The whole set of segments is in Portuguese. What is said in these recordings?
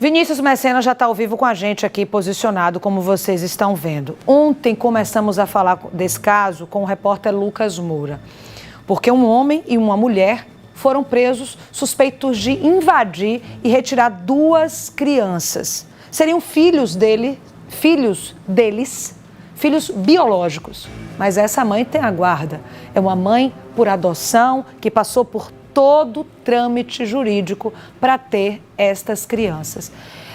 Vinícius Mecena já está ao vivo com a gente aqui, posicionado, como vocês estão vendo. Ontem começamos a falar desse caso com o repórter Lucas Moura, porque um homem e uma mulher foram presos suspeitos de invadir e retirar 2 crianças. Seriam filhos deles, filhos biológicos. Mas essa mãe tem a guarda. É uma mãe por adoção que passou por todo o trâmite jurídico para ter estas crianças.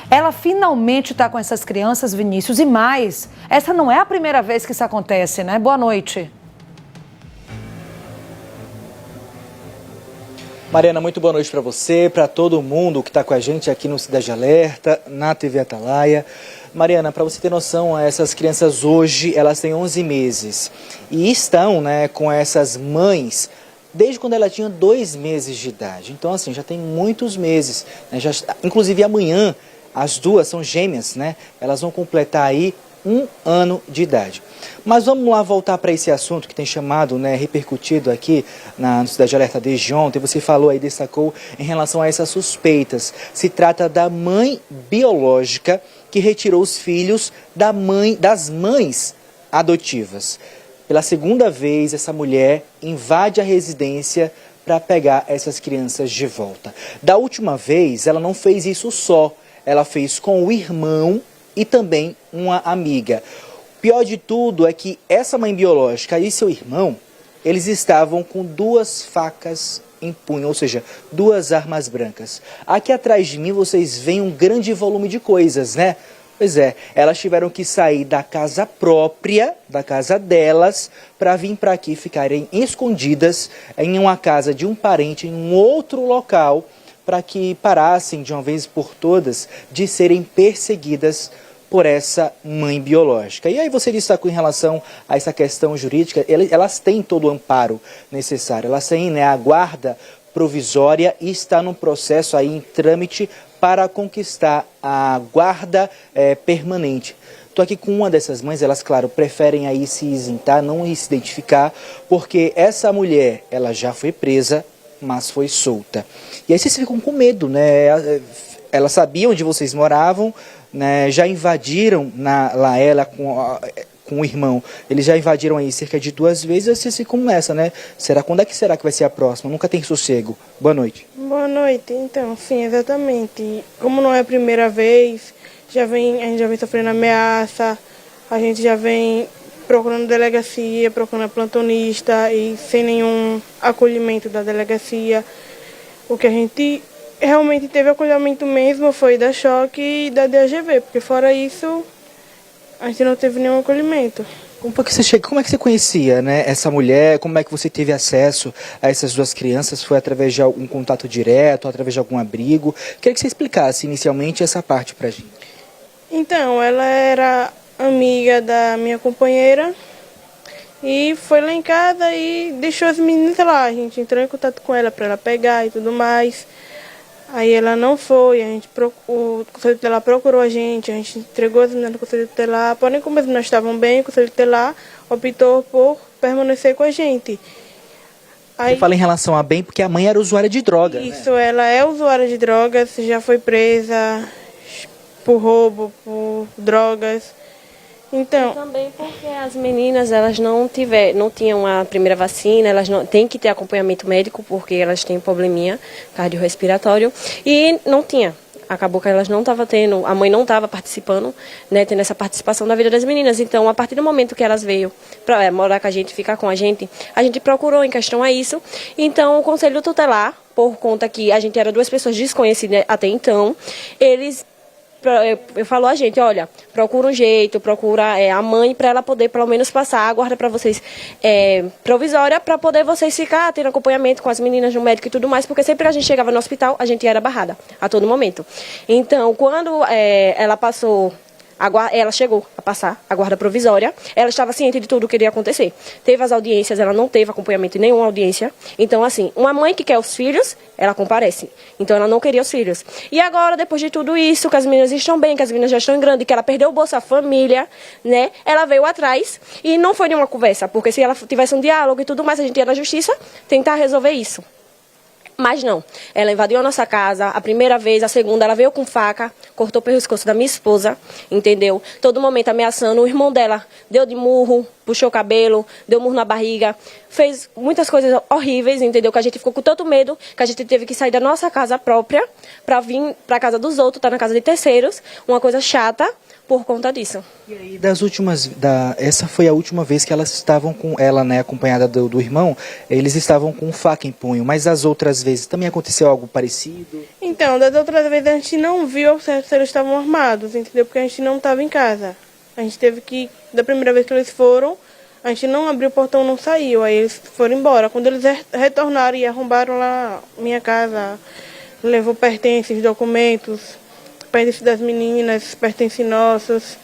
Ela finalmente está com essas crianças, Vinícius, e mais, essa não é a primeira vez que isso acontece, né? Boa noite. Mariana, muito boa noite para você, para todo mundo que está com a gente aqui no Cidade Alerta, na TV Atalaia. Mariana, para você ter noção, essas crianças hoje, elas têm 11 meses e estão, com essas mães desde quando ela tinha 2 meses de idade. Então, assim, já tem muitos meses. Inclusive, amanhã, as 2 são gêmeas, Elas vão completar aí 1 ano de idade. Mas vamos lá voltar para esse assunto que tem chamado, repercutido aqui no Cidade Alerta desde ontem. Você falou aí, destacou em relação a essas suspeitas. Se trata da mãe biológica que retirou os filhos das mães adotivas. Pela segunda vez, essa mulher invade a residência para pegar essas crianças de volta. Da última vez, ela não fez isso só. Ela fez com o irmão e também uma amiga. O pior de tudo é que essa mãe biológica e seu irmão, eles estavam com 2 facas em punho, ou seja, 2 armas brancas. Aqui atrás de mim vocês veem um grande volume de coisas, Pois é, elas tiveram que sair da casa própria, da casa delas, para vir para aqui ficarem escondidas em uma casa de um parente, em um outro local, para que parassem de uma vez por todas de serem perseguidas por essa mãe biológica. E aí você destacou em relação a essa questão jurídica, elas têm todo o amparo necessário, elas têm a guarda provisória e está no processo aí em trâmite para conquistar a guarda permanente. Estou aqui com uma dessas mães, elas, claro, preferem aí se isentar, não se identificar, porque essa mulher, ela já foi presa, mas foi solta. E aí vocês ficam com medo, Elas sabiam onde vocês moravam, já invadiram lá ela com o irmão. Eles já invadiram aí cerca de 2 vezes, e vocês ficam nessa, Quando é que será que vai ser a próxima? Nunca tem sossego. Boa noite. Boa noite. Então, sim, exatamente. Como não é a primeira vez, a gente já vem sofrendo ameaça, a gente já vem procurando delegacia, procurando plantonista e sem nenhum acolhimento da delegacia. O que a gente realmente teve acolhimento mesmo foi da Choque e da DGV, porque fora isso, a gente não teve nenhum acolhimento. Como é que você conhecia, essa mulher? Como é que você teve acesso a essas 2 crianças? Foi através de algum contato direto, através de algum abrigo? Queria que você explicasse inicialmente essa parte pra gente. Então, ela era amiga da minha companheira e foi lá em casa e deixou as meninas lá. A gente entrou em contato com ela para ela pegar e tudo mais. Aí ela não foi, o Conselho Tutelar procurou a gente entregou as meninas do Conselho Tutelar, porém como as meninas estavam bem, o Conselho Tutelar optou por permanecer com a gente. Aí, você fala em relação a bem porque a mãe era usuária de drogas, Isso, ela é usuária de drogas, já foi presa por roubo, por drogas. Então, e também porque as meninas, elas não tinham a primeira vacina, elas não têm que ter acompanhamento médico porque elas têm probleminha cardiorrespiratório e não tinha. Acabou que elas não estavam tendo, a mãe não estava participando, tendo essa participação na vida das meninas. Então, a partir do momento que elas veio para morar com a gente, ficar com a gente procurou em questão a isso. Então, o Conselho Tutelar, por conta que a gente era 2 pessoas desconhecidas até então, eles falou a gente, olha, procura um jeito, procura a mãe para ela poder pelo menos passar a guarda para vocês provisória, para poder vocês ficar tendo acompanhamento com as meninas no médico e tudo mais, porque sempre que a gente chegava no hospital, a gente era barrada a todo momento. Então, quando ela passou ela chegou a passar a guarda provisória, ela estava ciente de tudo o que iria acontecer. Teve as audiências, ela não teve acompanhamento em nenhuma audiência. Então, assim, uma mãe que quer os filhos, ela comparece. Então, ela não queria os filhos. E agora, depois de tudo isso, que as meninas estão bem, que as meninas já estão grandes, que ela perdeu o Bolsa Família, né? Ela veio atrás e não foi nenhuma conversa, porque se ela tivesse um diálogo e tudo mais, a gente ia na justiça tentar resolver isso. Mas não, ela invadiu a nossa casa, a primeira vez, a segunda, ela veio com faca, cortou o pescoço da minha esposa, entendeu? Todo momento ameaçando, o irmão dela deu de murro, puxou o cabelo, deu murro na barriga, fez muitas coisas horríveis, entendeu? Que a gente ficou com tanto medo, que a gente teve que sair da nossa casa própria para vir para a casa dos outros, tá na casa de terceiros, uma coisa chata por conta disso. E aí, essa foi a última vez que elas estavam com ela, né, acompanhada do irmão, eles estavam com faca em punho, mas as outras vezes também aconteceu algo parecido? Então, das outras vezes a gente não viu se eles estavam armados, entendeu? Porque a gente não estava em casa. A gente teve que, da primeira vez que eles foram, a gente não abriu o portão, não saiu, aí eles foram embora. Quando eles retornaram e arrombaram lá minha casa, levou pertences, documentos, pertences das meninas, pertences nossos.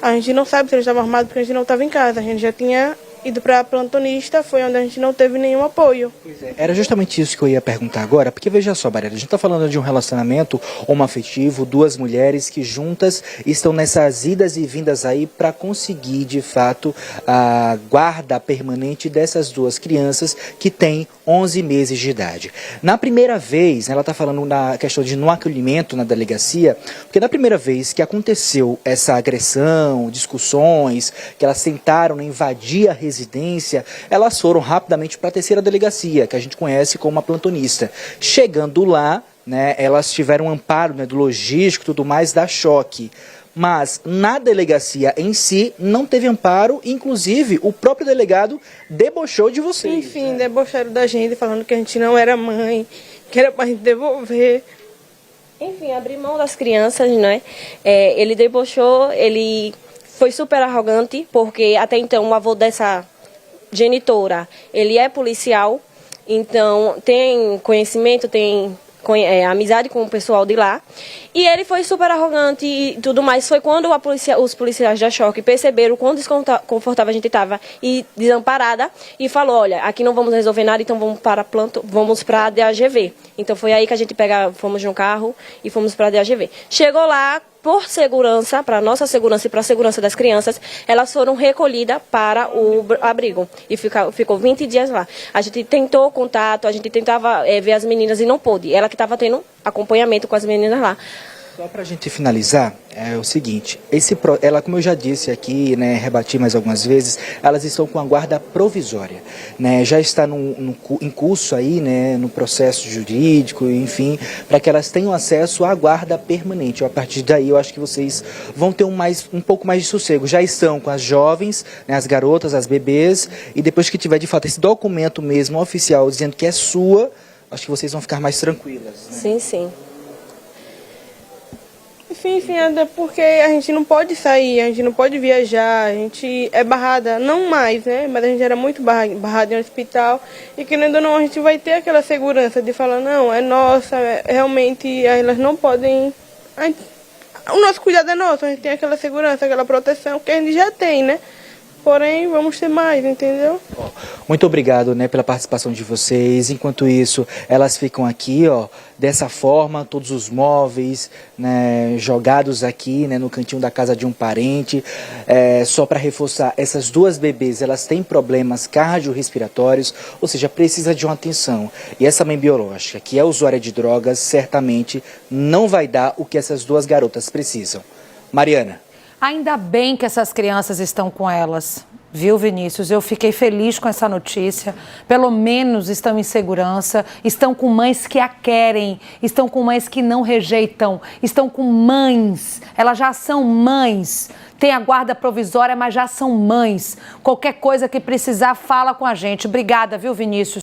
A gente não sabe se eles estavam armados porque a gente não estava em casa. A gente já tinha ido para a plantonista, foi onde a gente não teve nenhum apoio. Pois é, era justamente isso que eu ia perguntar agora, porque veja só, Mariana, a gente está falando de um relacionamento homoafetivo, duas mulheres que juntas estão nessas idas e vindas aí para conseguir, de fato, a guarda permanente dessas duas crianças que têm 11 meses de idade. Na primeira vez, ela está falando na questão de não acolhimento na delegacia, porque na primeira vez que aconteceu essa agressão, discussões, que elas tentaram invadir a residência, elas foram rapidamente para a terceira delegacia, que a gente conhece como a plantonista. Chegando lá, né, elas tiveram amparo, né, do logístico e tudo mais, da Choque. Mas na delegacia em si não teve amparo, inclusive o próprio delegado debochou de vocês. Enfim, debocharam da gente, falando que a gente não era mãe, que era para a gente devolver. Enfim, abrir mão das crianças, né? Ele debochou, ele foi super arrogante, porque até então o avô dessa genitora, ele é policial, então tem conhecimento, tem amizade com o pessoal de lá. E ele foi super arrogante e tudo mais. Foi quando os policiais da Choque perceberam quão desconfortável a gente estava e desamparada e falou, olha, aqui não vamos resolver nada, então vamos para a DAGV. Então foi aí que a gente fomos de um carro e fomos para a DAGV. Chegou lá, por segurança, para nossa segurança e para a segurança das crianças, elas foram recolhidas para o abrigo e ficou 20 dias lá. A gente tentou contato, a gente tentava ver as meninas e não pôde. Ela que estava tendo acompanhamento com as meninas lá. Só para a gente finalizar, é o seguinte, ela, como eu já disse aqui, né, rebati mais algumas vezes, elas estão com a guarda provisória, né, já está em curso aí, né, no processo jurídico, enfim, para que elas tenham acesso à guarda permanente. A partir daí, eu acho que vocês vão ter um pouco mais de sossego. Já estão com as jovens, né, as garotas, as bebês, e depois que tiver, de fato, esse documento mesmo oficial dizendo que é sua, acho que vocês vão ficar mais tranquilas. Né? Sim, sim. Enfim, até porque a gente não pode sair, a gente não pode viajar, a gente é barrada, não mais, né? Mas a gente era muito barrada em um hospital e querendo ou não, a gente vai ter aquela segurança de falar, não, é nossa, realmente elas não podem... O nosso cuidado é nosso, a gente tem aquela segurança, aquela proteção que a gente já tem, né? Porém, vamos ter mais, entendeu? Muito obrigado, né, pela participação de vocês. Enquanto isso, elas ficam aqui, ó, dessa forma, todos os móveis, né, jogados aqui, né, no cantinho da casa de um parente. Só para reforçar, essas duas bebês, elas têm problemas cardiorrespiratórios, ou seja, precisa de uma atenção. E essa mãe biológica, que é usuária de drogas, certamente não vai dar o que essas duas garotas precisam. Mariana. Ainda bem que essas crianças estão com elas, viu, Vinícius? Eu fiquei feliz com essa notícia. Pelo menos estão em segurança, estão com mães que a querem, estão com mães que não rejeitam, estão com mães, elas já são mães. Tem a guarda provisória, mas já são mães. Qualquer coisa que precisar, fala com a gente. Obrigada, viu, Vinícius?